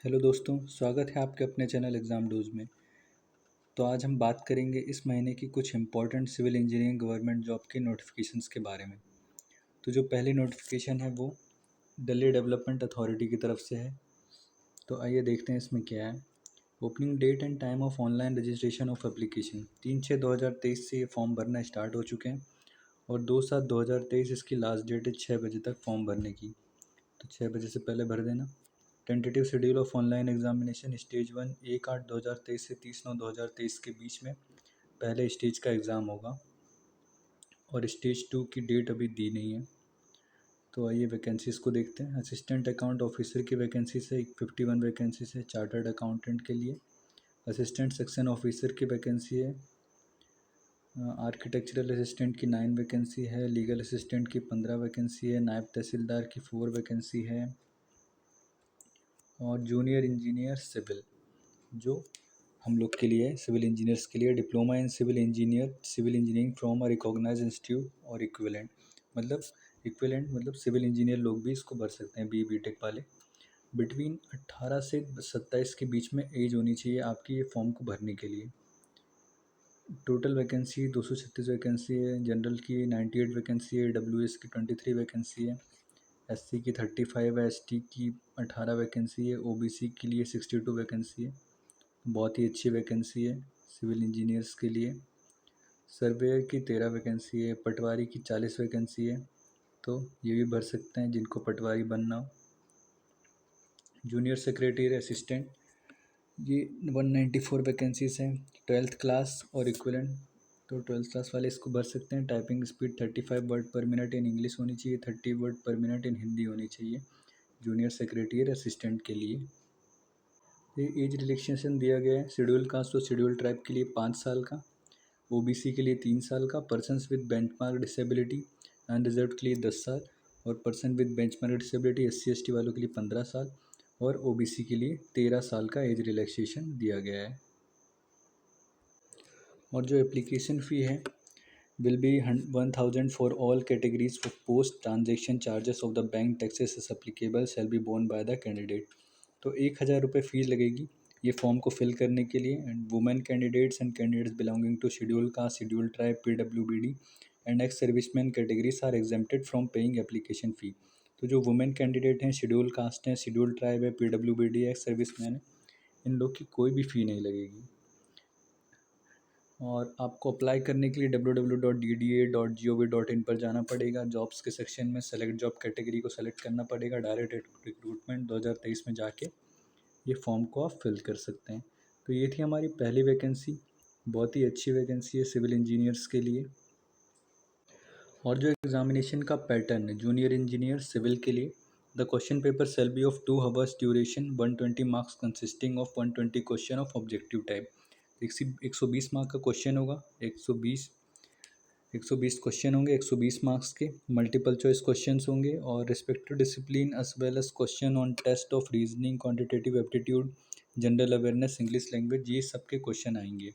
Hello दोस्तों, स्वागत है आपके अपने चैनल एग्ज़ाम डोज में। तो आज हम बात करेंगे इस महीने की कुछ important civil engineering government job के नोटिफिकेशंस के बारे में। तो जो पहली नोटिफिकेशन है वो दिल्ली डेवलपमेंट अथॉरिटी की तरफ से है। तो आइए देखते हैं इसमें क्या है। Opening date and time of online registration of application 3/6/2023 से ये फॉर्म भरना स्टार्ट हो चुके हैं और 2/7/2023 इसकी लास्ट डेट है 6 बजे तक फॉर्म भरने की। तो 6 बजे से पहले भर देना। Tentative schedule of online examination stage 1 1/8/2023 से 30/9/2023 के बीच में पहले स्टेज का एग्ज़ाम होगा और स्टेज 2 की डेट अभी दी नहीं है। तो आइए वैकेंसीज़ को देखते हैं। असिस्टेंट अकाउंट ऑफिसर की वैकेंसी से 51 वैकेंसी है चार्टर्ड अकाउंटेंट के लिए। असिस्टेंट सेक्शन ऑफिसर की वैकेंसी है। आर्किटेक्चरल असिस्टेंट की 9 वैकेंसी है। लीगल असिस्टेंट की 15 वैकेंसी है। नायब तहसीलदार की 4 वैकेंसी है। और जूनियर इंजीनियर सिविल जो हम लोग के लिए सिविल इंजीनियर्स के लिए diploma in civil engineering from a recognised institute और इक्विवेलेंट मतलब सिविल इंजीनियर लोग भी इसको भर सकते हैं, बीटेक वाले। बिटवीन 18 से 27 के बीच में एज होनी चाहिए आपकी ये फॉर्म को भरने के लिए। टोटल वैकेंसी 236 वैकेंसी है। जनरल की 98 वैकेंसी है। डब्ल्यूएस की 23 वैकेंसी है। एससी की 35 है। एसटी की 18 वैकेंसी है। ओबीसी के लिए 62 वैकेंसी है। बहुत ही अच्छी वैकेंसी है सिविल इंजीनियर्स के लिए। सर्वेयर की 13 वैकेंसी है। पटवारी की 40 वैकेंसी है। तो ये भी भर सकते हैं जिनको पटवारी बनना हो। जूनियर सेक्रेटरी असिस्टेंट ये 194 वैकेंसीज हैं। 12th क्लास और इक्विवेलेंट, तो 12th क्लास वाले इसको भर सकते हैं। टाइपिंग स्पीड 35 वर्ड पर मिनट इन इंग्लिश होनी चाहिए, 30 वर्ड पर मिनट इन हिंदी होनी चाहिए जूनियर सेक्रेटरी असिस्टेंट के लिए। ये एज रिलैक्सेशन दिया गया है। शेड्यूल कास्ट और शेड्यूल ट्राइब के लिए 5 साल का, ओबीसी के लिए 3 साल का, persons with benchmark disability unreserved के लिए 10 साल और person with benchmark disability SC ST वालों के लिए 15 साल और ओबीसी के लिए 13 साल का एज रिलैक्सेशन दिया गया है। और जो एप्लीकेशन फ़ी है will be 1000 for all categories for post transaction charges of the bank taxes is applicable shall be borne by the candidate। तो 1000 रुपये फ़ीस लगेगी ये फॉर्म को फिल करने के लिए। And women candidates and candidates belonging to schedule caste, schedule tribe, PWBD and ex serviceman categories are exempted from paying application fee. तो जो वुमेन कैंडिडेट हैं, शेड्यूल कास्ट हैं, शेड्यूल ट्राइब है, PWBD एक्स सर्विसमैन है, इन लोग की कोई भी फ़ी नहीं लगेगी। और आपको अप्लाई करने के लिए www.dda.gov.in पर जाना पड़ेगा। जॉब्स के सेक्शन में सेलेक्ट जॉब कैटेगरी को सेलेक्ट करना पड़ेगा। डायरेक्ट रिक्रूटमेंट 2023 में जाके ये फॉर्म को आप फिल कर सकते हैं। तो ये थी हमारी पहली वैकेंसी, बहुत ही अच्छी वैकेंसी है सिविल इंजीनियर्स के लिए। और जो एग्जामिनेशन का पैटर्न है जूनियर इंजीनियर सिविल के लिए, the question paper shall be of 2 hours duration, 120 marks consisting of 120 question of objective type. 120 mark का क्वेश्चन होगा। 120 क्वेश्चन होंगे 120 मार्क्स के। मल्टीपल चॉइस क्वेश्चंस होंगे और respective discipline as well as question on test of reasoning, quantitative aptitude, general awareness, English language, ये सब के question आएंगे।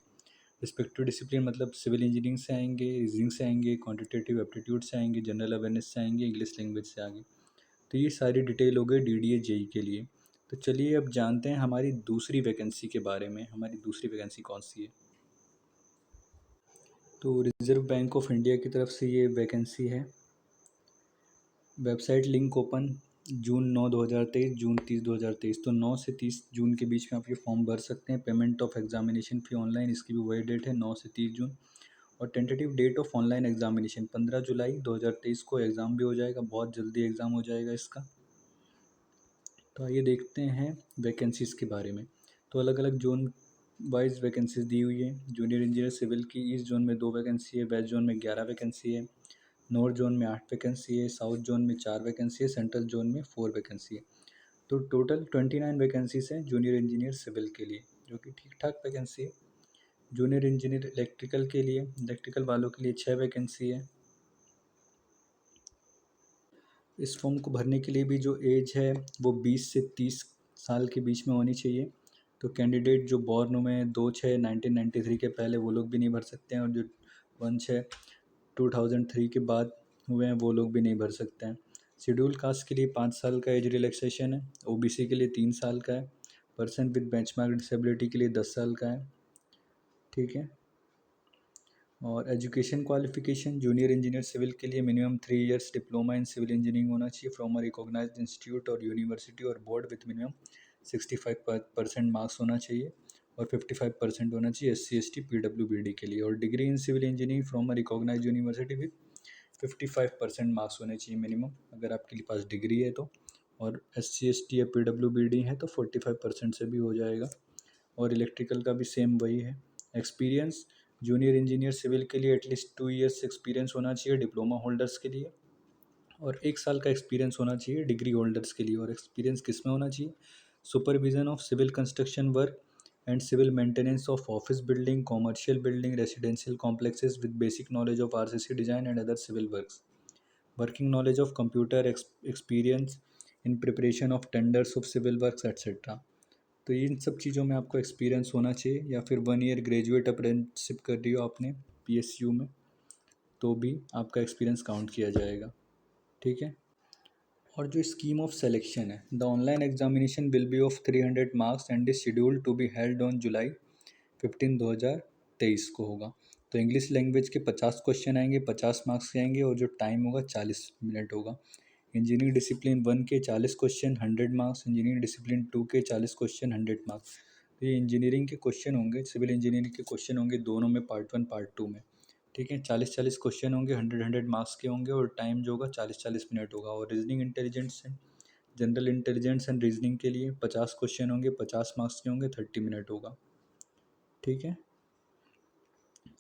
रिस्पेक्टिव डिसिप्लिन मतलब सिविल इंजीनियरिंग से आएंगे, रीजनिंग से आएंगे, क्वांटिटेटिव एप्टीट्यूड से आएंगे, जनरल अवेयरनेस से आएंगे, इंग्लिश लैंग्वेज से आएंगे। तो ये सारी डिटेल हो गई DDA JEE के लिए। तो चलिए अब जानते हैं हमारी दूसरी वैकेंसी के बारे में। हमारी दूसरी वैकेंसी कौन सी है? तो रिजर्व बैंक ऑफ इंडिया की तरफ से ये वैकेंसी है। वेबसाइट लिंक ओपन जून 9 2023, जून 30 2023। तो 9 से 30 जून के बीच में आप ये फॉर्म भर सकते हैं। Payment of examination fee online, इसकी भी वही डेट है 9 से 30 जून। और tentative date of online examination 15 जुलाई 2023 को एग्ज़ाम भी हो जाएगा, बहुत जल्दी एग्ज़ाम हो जाएगा इसका। तो आइए देखते हैं वैकेंसीज़ के बारे में। तो अलग अलग जोन वाइज वैकेंसीज दी हुई है। जूनियर इंजीनियर सिविल की ईस्ट जोन में 2 वैकेंसी है, वेस्ट जोन में 11 वैकेंसी है, नॉर्थ जोन में 8 वैकेंसी है, साउथ जोन में 4 वैकेंसी है, सेंट्रल जोन में 4 वैकेंसी है। तो टोटल 29 वैकेंसीज हैं जूनियर इंजीनियर सिविल के लिए, जो कि ठीक ठाक वैकेंसी है। जूनियर इंजीनियर इलेक्ट्रिकल वालों के लिए 6 वैकेंसी है। इस फॉर्म को भरने के लिए भी जो एज है वो 20 से 30 साल के बीच में होनी चाहिए। तो कैंडिडेट जो बॉर्न हुए हैं 2/6/1993 के पहले, वो लोग भी नहीं भर सकते हैं, और जो 1/6/2003 के बाद हुए हैं वो लोग भी नहीं भर सकते हैं। शेड्यूल कास्ट के लिए 5 साल का एज रिलैक्सेशन है। ओबीसी के लिए 3 साल का है। पर्सन विद बेंचमार्क डिसेबिलिटी के लिए 10 साल का है, ठीक है। और education qualification junior engineer civil के लिए minimum 3 years diploma in civil engineering होना चाहिए फ्रॉम अ रिकॉग्नाइज्ड इंस्टीट्यूट और यूनिवर्सिटी और बोर्ड विथ मिनिमम 65% मार्क्स होना चाहिए और 55% होना चाहिए SC ST PWBD के लिए। और degree in civil engineering from a recognised university with 55% marks होने चाहिए मिनिमम, अगर आपके पास डिग्री है तो। और SC ST या PWBD है तो 45% से भी हो जाएगा। और इलेक्ट्रिकल का भी सेम वही है। एक्सपीरियंस जूनियर इंजीनियर सिविल के लिए एटलीस्ट 2 इयर्स एक्सपीरियंस होना चाहिए डिप्लोमा होल्डर्स के लिए, और 1 साल का एक्सपीरियंस होना चाहिए डिग्री होल्डर्स के लिए। और एक्सपीरियंस किस में होना चाहिए? Supervision of civil construction work and civil maintenance of office building, commercial building, residential complexes with basic knowledge of RCC design and other civil works, working knowledge of computer experience in preparation of tenders of civil works etcetera. तो इन सब चीज़ों में आपको experience होना चाहिए। या फिर 1 ईयर ग्रेजुएट अप्रेंटिसशिप कर रही हो आपने PSU में, तो भी आपका एक्सपीरियंस काउंट किया जाएगा, ठीक है। और जो स्कीम ऑफ सेलेक्शन है, the online examination will be of 300 marks and is scheduled to be held on जुलाई 15 2023 को होगा। तो इंग्लिश लैंग्वेज के 50 क्वेश्चन आएंगे, 50 मार्क्स के आएंगे, और जो टाइम होगा 40 मिनट होगा। इंजीनियरिंग डिसिप्लिन 1 के 40 क्वेश्चन 100 मार्क्स, इंजीनियरिंग डिसिप्लिन 2 के 40 क्वेश्चन 100 मार्क्स। तो ये इंजीनियरिंग के क्वेश्चन होंगे, सिविल इंजीनियरिंग के क्वेश्चन होंगे दोनों में, पार्ट 1 पार्ट 2 में, ठीक है। 40 क्वेश्चन होंगे, 100 मार्क्स के होंगे, और टाइम जो होगा 40 मिनट होगा। और reasoning intelligence and general intelligence and reasoning के लिए 50 क्वेश्चन होंगे, 50 मार्क्स के होंगे, 30 मिनट होगा, ठीक है।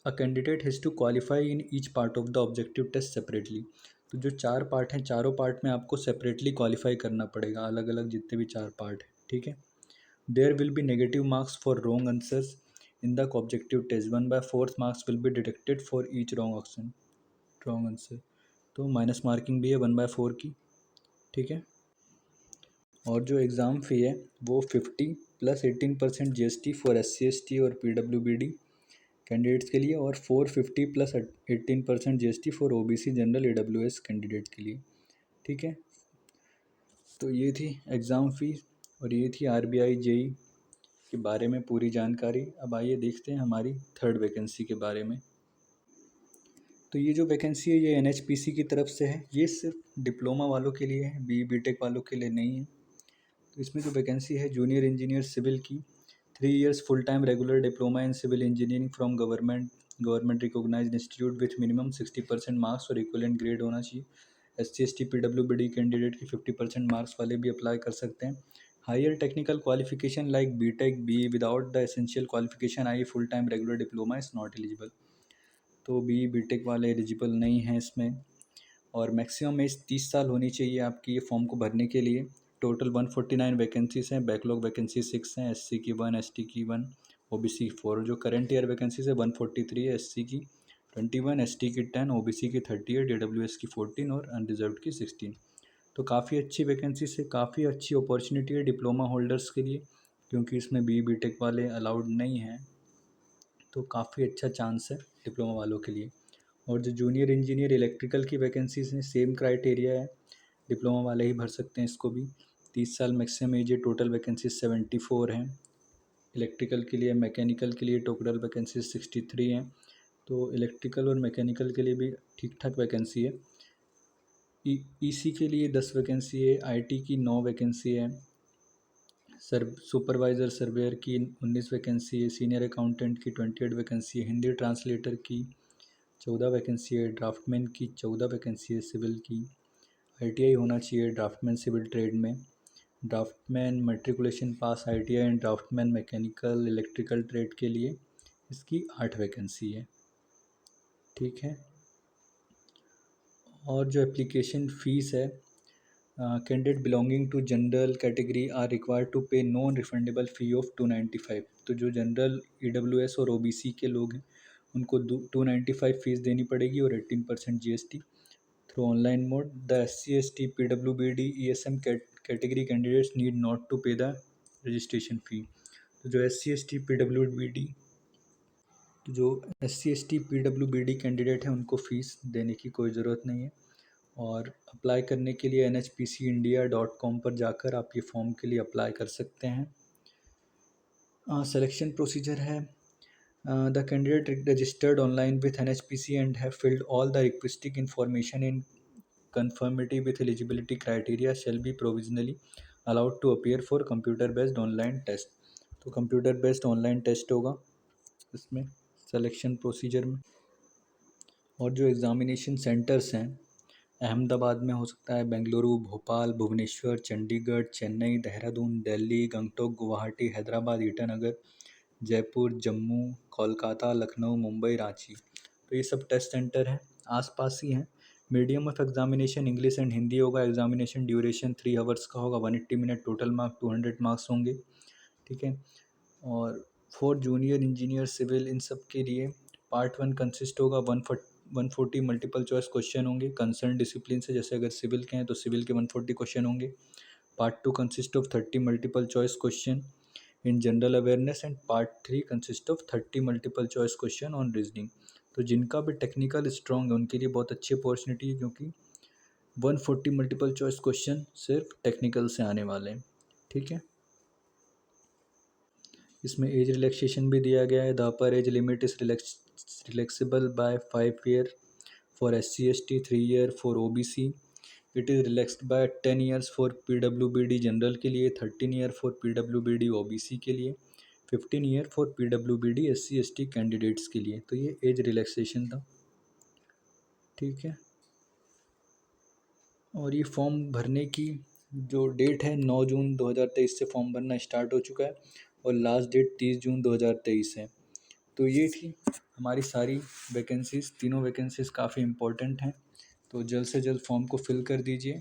A candidate has to qualify in each part of the objective test separately. तो जो 4 पार्ट हैं, चारों पार्ट में आपको सेपरेटली क्वालिफाई करना पड़ेगा, अलग अलग जितने भी 4 पार्ट हैं, ठीक है। There will be negative marks for wrong answers in the objective test, 1/4 marks will be deducted for each wrong answer. तो माइनस मार्किंग भी है 1/4 की, ठीक है। और जो एग्ज़ाम फ़ी है वो 50 + 18% GST फॉर SC ST और PWBD कैंडिडेट्स के लिए, और 450 + 18% GST for OBC general AWS candidates के लिए, ठीक है। तो ये थी एग्ज़ाम फ़ीस और ये थी RBI JEE के बारे में पूरी जानकारी। अब आइए देखते हैं हमारी थर्ड वैकेंसी के बारे में। तो ये जो वैकेंसी है ये NHPC की तरफ से है, ये सिर्फ डिप्लोमा वालों के लिए है, BE BTech वालों के लिए नहीं है। तो इसमें जो वैकेंसी है जूनियर इंजीनियर सिविल की, 3 years full time regular diploma in civil engineering from government recognised institute with minimum 60% marks और इक्विवेलेंट ग्रेड होना चाहिए। SC ST PWBD कैंडिडेट की 50% मार्क्स वाले भी अप्लाई कर सकते हैं। Higher technical qualification like BTech BE without the essential qualification I full time regular diploma is not eligible. तो BE BTech वाले एलिजिबल नहीं हैं इसमें। और मैक्सिमम एज 30 साल होनी चाहिए आपकी ये फॉर्म को भरने के लिए। टोटल 149 वैकेंसीज हैं, बैकलॉग वैकेंसी 6 हैं, SC की 1, ST की 1, OBC 4। जो करंट ईयर वैकेंसीज है 143 है, SC की 21, ST की 10, OBC की 38, AWS की 14 और अनरिजर्व्ड की 16। तो काफ़ी अच्छी वैकेंसी से काफ़ी अच्छी अपॉर्चुनिटी है डिप्लोमा होल्डर्स के लिए, क्योंकि इसमें BE BTech वाले अलाउड नहीं हैं, तो काफ़ी अच्छा चांस है डिप्लोमा वालों के लिए। और जो जूनियर इंजीनियर इलेक्ट्रिकल की वैकेंसीज हैं सेम क्राइटेरिया है, डिप्लोमा वाले ही भर सकते हैं इसको भी। 30 साल मैक्सिमम एज है, टोटल वैकेंसीज 74 हैं। इलेक्ट्रिकल के लिए, मैकेनिकल के लिए टोटल वैकेंसीज 63 हैं। तो इलेक्ट्रिकल और मैकेनिकल के लिए भी ठीक ठाक वैकेंसी है। EC के लिए 10 वैकेंसी है, IT की 9 वैकेंसी है, सुपरवाइज़र सर्वेयर की 19 वैकेंसी है, सीनियर अकाउंटेंट की 28 वैकेंसी है, हिंदी ट्रांसलेटर की 14 वैकेंसी है, ड्राफ्टमैन की 14 वैकेंसी है, सिविल की ITI होना चाहिए ड्राफ्टमैन सिविल ट्रेड में, draftsman matriculation pass ITI and draftsman mechanical electrical trade के लिए इसकी 8 वैकेंसी है, ठीक है। और जो एप्लीकेशन फ़ीस है, candidate belonging to general category are required to pay non refundable fee of 295। तो जो जनरल EWS और OBC के लोग हैं उनको 295 फीस देनी पड़ेगी और 18% GST through online mode. The SC ST PWBD ESM category candidates need not to pay the registration fee. तो जो SC ST PWBD जो SC ST PWBD कैंडिडेट हैं उनको फ़ीस देने की कोई ज़रूरत नहीं है। और अप्लाई करने के लिए NHPCindia.com पर जाकर आप ये फॉर्म के लिए अप्लाई कर सकते हैं। सिलेक्शन प्रोसीजर है, the candidate registered online with NHPC and have filled all the requisite information in conformity with eligibility criteria shall be provisionally allowed to appear for computer based online test। तो computer based online test होगा इसमें selection procedure में। और जो examination centres हैं, अहमदाबाद में हो सकता है, बेंगलुरु, भोपाल, भुवनेश्वर, चंडीगढ़, चेन्नई, देहरादून, दिल्ली, गंगटोक, गुवाहाटी, हैदराबाद, ईटानगर, जयपुर, जम्मू, कोलकाता, लखनऊ, मुंबई, रांची। तो ये सब टेस्ट सेंटर हैं, आसपास ही हैं। Medium of examination English and Hindi होगा। एग्जामिनेशन ड्यूरेशन 3 आवर्स का होगा, 180 मिनट, टोटल मार्क 200 मार्क्स होंगे। ठीक है। और फॉर जूनियर इंजीनियर सिविल इन सब के लिए पार्ट 1 कंसिस्ट होगा 140 मल्टीपल चॉइस क्वेश्चन होंगे कंसर्न डिसिप्लिन से। जैसे अगर सिविल के हैं तो सिविल के 140 क्वेश्चन होंगे। Part 2 consist of 30 multiple choice question in general awareness and part 3 consist of 30 multiple choice question on reasoning. तो जिनका भी टेक्निकल स्ट्रॉन्ग है उनके लिए बहुत अच्छी अपॉर्चुनिटी है, क्योंकि 140 मल्टीपल चॉइस क्वेश्चन सिर्फ टेक्निकल से आने वाले हैं। ठीक है। इसमें एज रिलैक्सेशन भी दिया गया है। The upper age limit is relaxable by 5 year for SC/ST, 3 year for OBC। It is relaxed by 10 years for PWBD general के लिए, 13 ईयर फॉर PWBD OBC के लिए, 15 year for PWBD SC/ST candidates के लिए। तो ये एज रिलैक्सेशन था। ठीक है। और ये फॉर्म भरने की जो डेट है 9 जून 2023 से फॉर्म भरना स्टार्ट हो चुका है और लास्ट डेट 30 जून 2023 है। तो ये थी हमारी सारी वैकेंसीज़। तीनों वैकेंसीज़ काफ़ी इम्पोर्टेंट हैं, तो जल्द से जल्द फॉर्म को फिल कर दीजिए।